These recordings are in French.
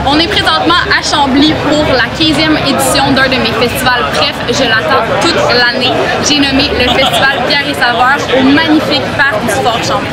On est présentement à Chambly pour la 15e édition d'un de mes festivals. Bref, je l'attends toute l'année. J'ai nommé le festival Bière et Saveurs au magnifique parc du Fort Chambly.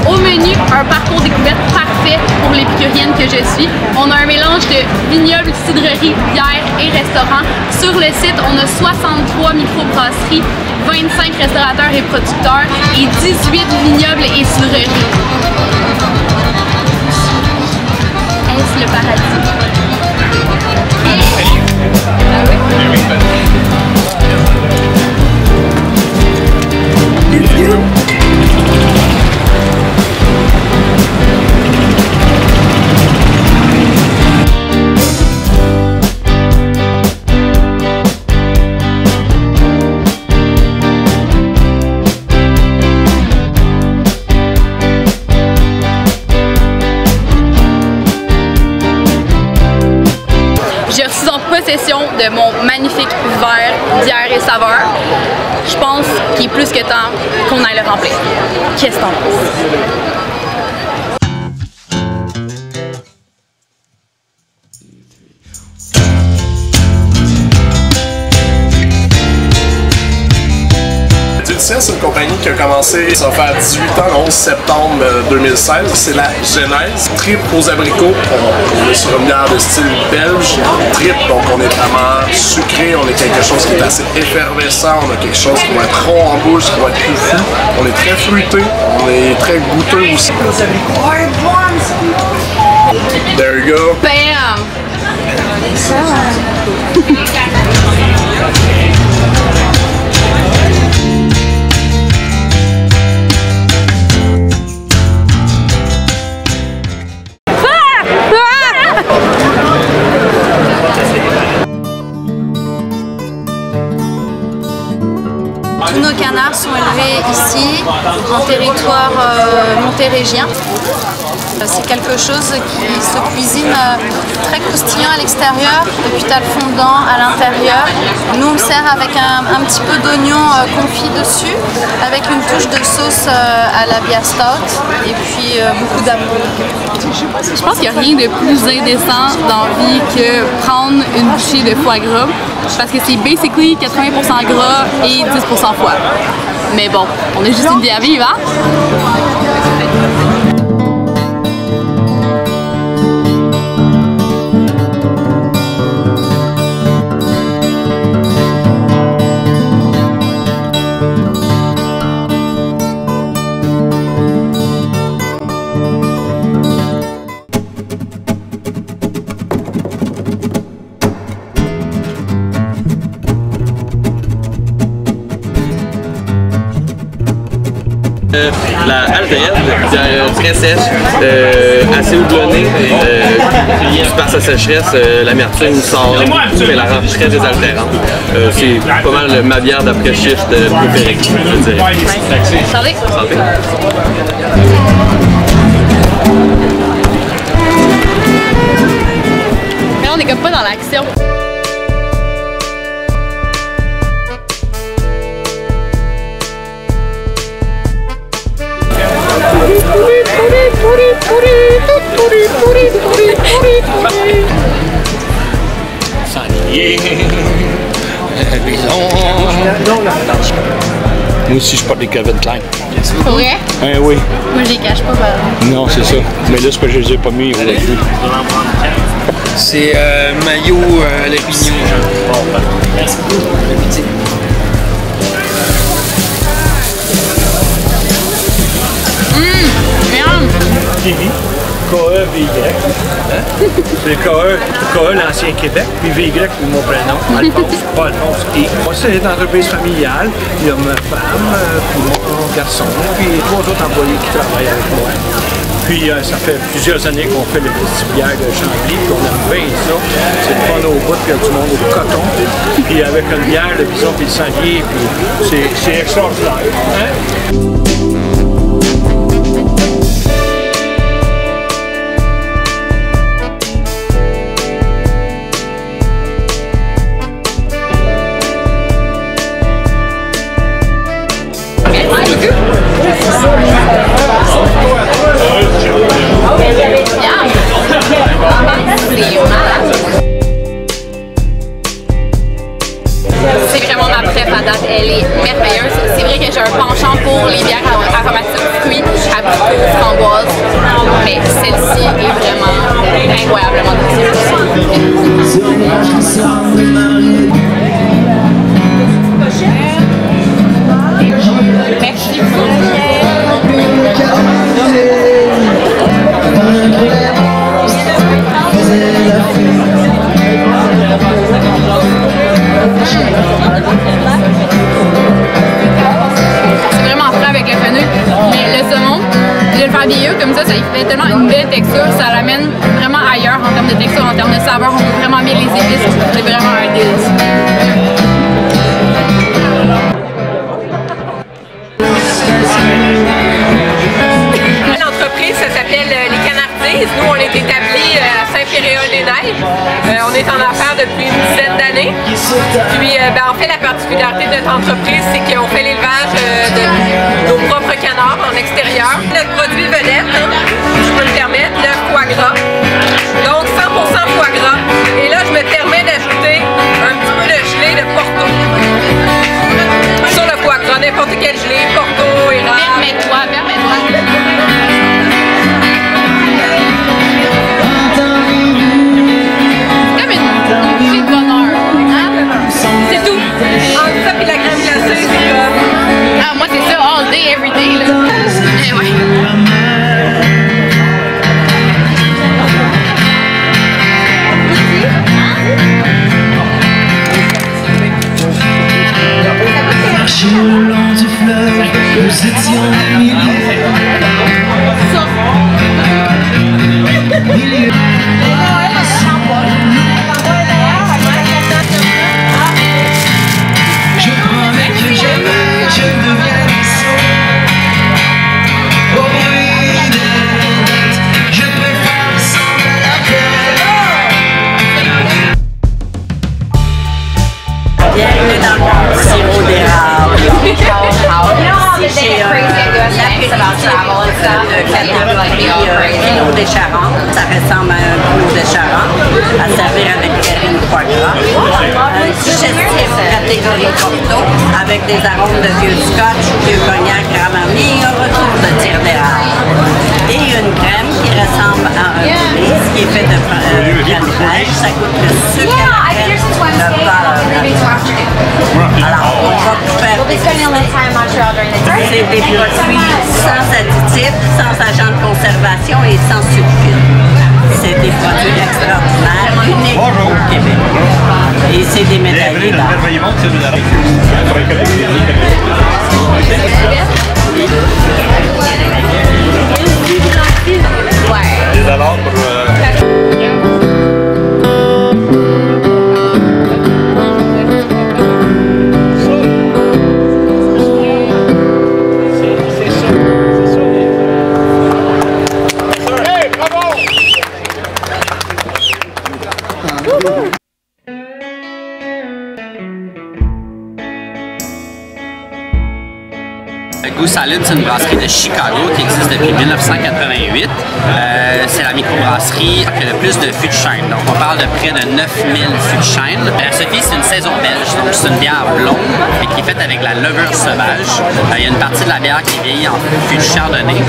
Au menu, un parcours découverte parfait pour l'épicurienne que je suis. On a un mélange de vignobles, cidreries, bières et restaurants. Sur le site, on a 63 microbrasseries, 25 restaurateurs et producteurs et 18 vignobles et cidreries. Est-ce le paradis? Possession de mon magnifique verre bière et saveurs. Je pense qu'il est plus que temps qu'on aille le remplir. Qu'est-ce que t'en penses? C'est une compagnie qui a commencé, ça va faire 18 ans, le 11 septembre 2016. C'est la genèse. Trip aux abricots. On est sur une bière de style belge. Trip, donc on est vraiment sucré, on est quelque chose qui est assez effervescent, on a quelque chose qui va être rond en bouche, qui va être plus fou. On est très fruité, on est très goûteux aussi. There you go. Bam! Tous nos canards sont élevés ici, en territoire montéréggien. C'est quelque chose qui se cuisine très croustillant à l'extérieur, et puis tu as le fondant à l'intérieur. Nous on le sert avec un petit peu d'oignon confit dessus, avec une touche de sauce à la bière stout, et puis beaucoup d'amour. Je pense qu'il n'y a rien de plus indécent dans la vie que prendre une bouchée de foie gras, parce que c'est basically 80% gras et 10% foie. Mais bon, on a juste une vie à vivre, hein? La alvéole, très sèche, assez houblonnée, par sa sécheresse, l'amertume sort un peu, mais la rend très désaltérante. C'est pas mal ma bière d'après-shift préférée, je dirais. Santé! Santé! Mais on est comme pas dans l'action. Sanglier, bison. Moi aussi, je porte des crevettes Klein. Pour vrai? Oui. Moi, je les cache pas, par exemple. Non, c'est ça. Mais là, c'est parce que je les ai pas mis au début. C'est maillot à la pignon. Merci beaucoup. Kiwi, KE-VY. C'est le KE l'ancien Québec, puis VY, puis mon prénom, Alphonse, pas Alphonse. Et moi, c'est une entreprise familiale. Il y a ma femme, puis mon garçon, puis 3 autres employés qui travaillent avec moi. Puis ça fait plusieurs années qu'on fait le petit bière de Chambly, puis on aime bien ça. C'est le fun au bout, puis il y a du monde au coton. Puis avec une bière, le bison puis le sanglier, puis c'est extraordinaire. Hein? il fait tellement une belle texture, ça l'amène vraiment ailleurs en termes de texture, en termes de saveur. On peut vraiment bien les épices, c'est vraiment un délice. L'entreprise, ça s'appelle Les Canardises. Nous, on est établis à Saint-Péréol-des-Neiges. On est en affaires depuis une dizaine d'années. Puis, en fait, la particularité de notre entreprise, c'est qu'on fait l'élevage de nos propres canards en extérieur. Notre produit vedette, je peux me permettre, le foie gras. Donc, 100% foie gras. Et là, je me permets d'ajouter un petit peu de gelée de Porto. Sur le foie gras, n'importe quel gelée, Porto, érable. Permets-toi, permets-toi. Bienvenue dans le sirop d'érable. C'est la catégorie Pinot de Charente. Ça ressemble à un Pinot de Charente, à servir avec terrine foie gras. Un digestif catégorie Porto, avec des arômes de vieux scotch, vieux cognac, Grand-Marnier, un retour de tir d'érable. Et une crème qui ressemble à un poulet, qui est fait de crème fraîche. Ça coûte le sucre à la crème, le beurre. Alors, on va faire c'est des produits sans additifs, sans agents de conservation et sans sulfite. C'est des produits extraordinaires, uniques au Québec. Et c'est des médaillés d'or. Goose Salad, c'est une brasserie de Chicago qui existe depuis 1988. C'est la microbrasserie qui a le plus de fûts de chêne. Donc, on parle de près de 9000 fûts de chêne. La Sophie, c'est une saison belge, donc c'est une bière blonde et qui est faite avec la levure sauvage. Il y a une partie de la bière qui est vieillie en fût de chardonnay.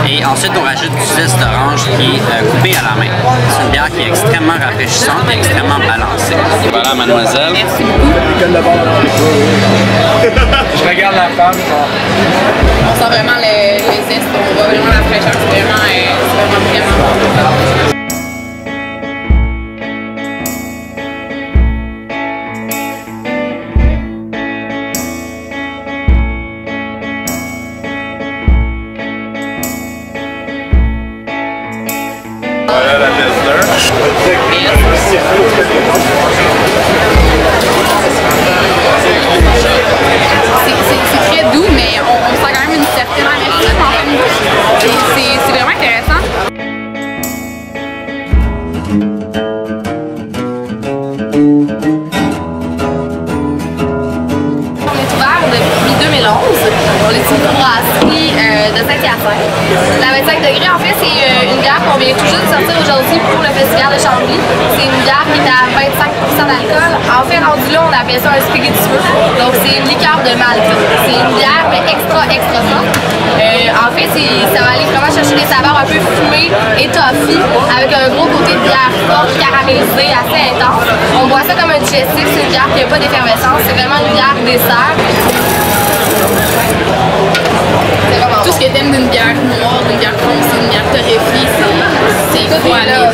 Et ensuite, on rajoute du zeste d'orange qui est coupé à la main. C'est une bière qui est extrêmement rafraîchissante et extrêmement balancée. Voilà, mademoiselle. Merci beaucoup. Je regarde la femme. On sent vraiment le zeste, on voit vraiment la fraîcheur, c'est vraiment bon. Voilà la Pilsner. C'est très doux, mais on sent quand même une certaine amertume en fait. C'est vraiment intéressant. On est ouvert depuis 2011. On est une brasserie de Saint-Hyacinthe. La 25 degrés, en fait, c'est une bière qu'on vient tout juste de sortir aujourd'hui pour le festival de Chambly. C'est une bière qui est à 25% d'alcool. En fait, rendu là, on appelle ça un spiritueux. Donc, c'est une liqueur de malt. C'est une bière, mais extra forte. En fait, ça va aller vraiment chercher des saveurs un peu fumées et toffee, avec un gros côté de bière forte, caramélisée, assez intense. On boit ça comme un digestif. C'est une bière qui n'a pas d'effervescence. C'est vraiment une bière dessert. Tout ce que t'aimes d'une bière noire, d'une bière foncée, d'une bière torréfiée, c'est quoi là?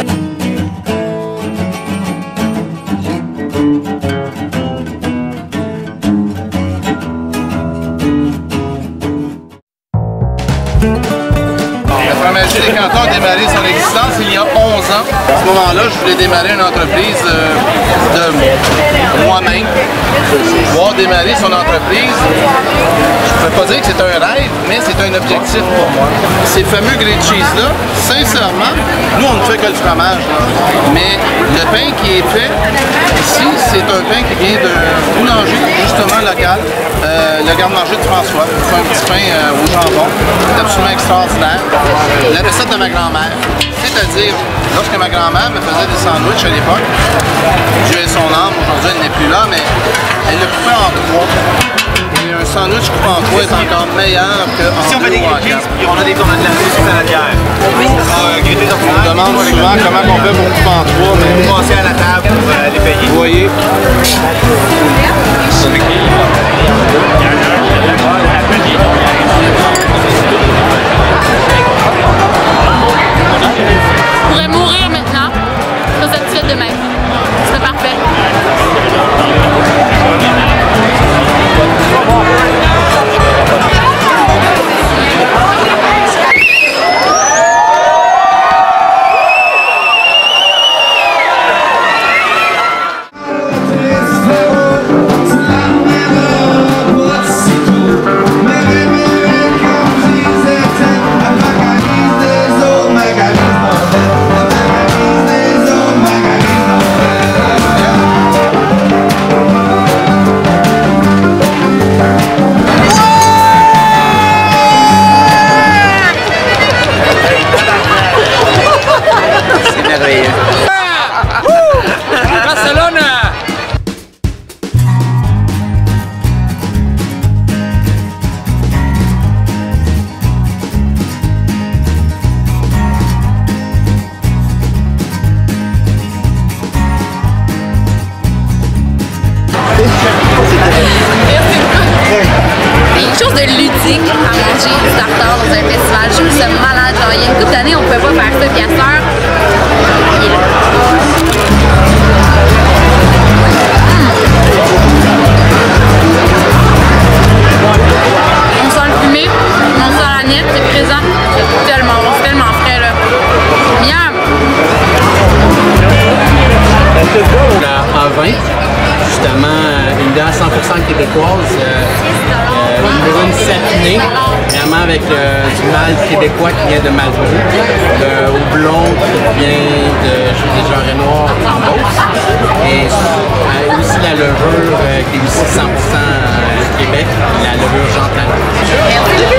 La fromagerie des Cantons À ce moment-là, je voulais démarrer une entreprise de moi-même. Pouvoir démarrer son entreprise, je ne peux pas dire que c'est un rêve, mais c'est un objectif pour moi. Ces fameux grilled cheese-là, sincèrement, nous, on ne fait que le fromage. Mais le pain qui est fait ici, c'est un pain qui vient d'un boulanger, justement local, le garde-manger de François. Il fait un petit pain au jambon. C'est absolument extraordinaire. La recette de ma grand-mère. C'est-à-dire, lorsque ma grand-mère me faisait des sandwichs à l'époque, Dieu ait son âme, aujourd'hui elle n'est plus là, mais elle le coupait en trois. Et un sandwich coupé en trois est encore meilleur qu'en si on fait des grilled cheese, puis on a des tomates de la sauce saladière. On me demande souvent comment on fait pour couper en trois, mais vous passez à la table pour les payer. Vous voyez. Je pourrais mourir maintenant, très satisfaite de même. C'est parfait. ludique à manger du tartare dans un festival. Je trouve ça malade. Genre, il y a une couple d'années, on ne pouvait pas faire ça, puis à cette heure, il est là. On sent le fumé, on sent la nette, c'est présent. C'est tellement frais là. Miam! En vin, justement, une bière 100% québécoise, une brune satinée, vraiment avec du malt québécois qui vient de Malgrou, le houblon qui vient de chez les Jean Renoir en Beauce, et aussi la levure qui est aussi 100% Québec, la levure Jean Talon.